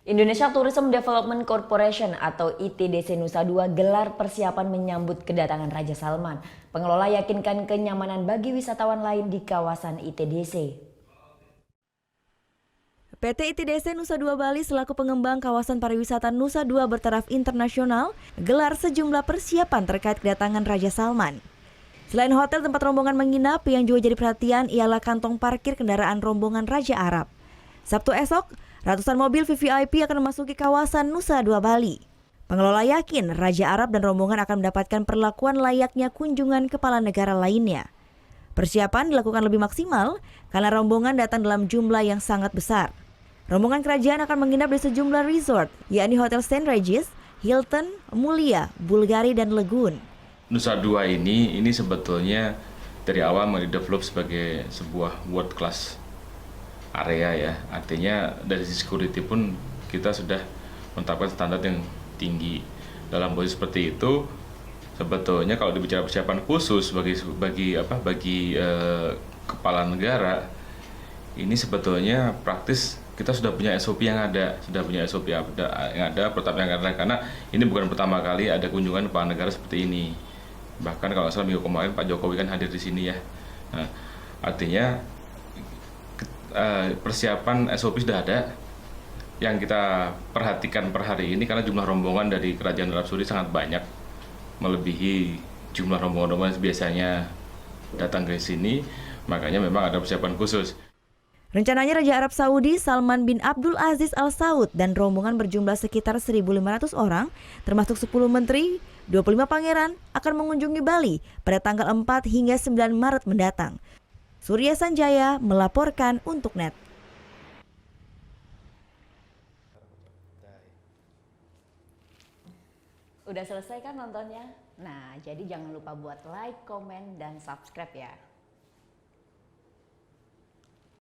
Indonesia Tourism Development Corporation atau ITDC Nusa Dua gelar persiapan menyambut kedatangan Raja Salman. Pengelola yakinkan kenyamanan bagi wisatawan lain di kawasan ITDC. PT ITDC Nusa Dua Bali selaku pengembang kawasan pariwisata Nusa Dua bertaraf internasional gelar sejumlah persiapan terkait kedatangan Raja Salman. Selain hotel tempat rombongan menginap, yang juga jadi perhatian ialah kantong parkir kendaraan rombongan Raja Arab. Sabtu esok, ratusan mobil VVIP akan memasuki kawasan Nusa Dua Bali. Pengelola yakin Raja Arab dan rombongan akan mendapatkan perlakuan layaknya kunjungan kepala negara lainnya. Persiapan dilakukan lebih maksimal karena rombongan datang dalam jumlah yang sangat besar. Rombongan kerajaan akan menginap di sejumlah resort, yakni Hotel St. Regis, Hilton, Mulia, Bulgari, dan Legun. Nusa Dua ini sebetulnya dari awal mendevelop sebagai sebuah world class area ya. Artinya dari sisi security pun kita sudah menetapkan standar yang tinggi. Dalam posisi seperti itu, sebetulnya kalau dibicara persiapan khusus bagi kepala negara, ini sebetulnya praktis kita sudah punya SOP yang ada, protap yang ada, karena ini bukan pertama kali ada kunjungan kepala negara seperti ini. Bahkan kalau salah minggu kemarin Pak Jokowi kan hadir di sini ya. Nah, artinya persiapan SOP sudah ada. Yang kita perhatikan per hari ini karena jumlah rombongan dari Kerajaan Arab Saudi sangat banyak, melebihi jumlah rombongan biasanya datang ke sini, makanya memang ada persiapan khusus. Rencananya Raja Arab Saudi Salman bin Abdul Aziz Al Saud dan rombongan berjumlah sekitar 1.500 orang, termasuk 10 menteri, 25 pangeran, akan mengunjungi Bali pada tanggal 4 hingga 9 Maret mendatang. Surya Sanjaya melaporkan untuk NET. Udah selesai kan nontonnya? Nah, jadi jangan lupa buat like, komen, dan subscribe ya.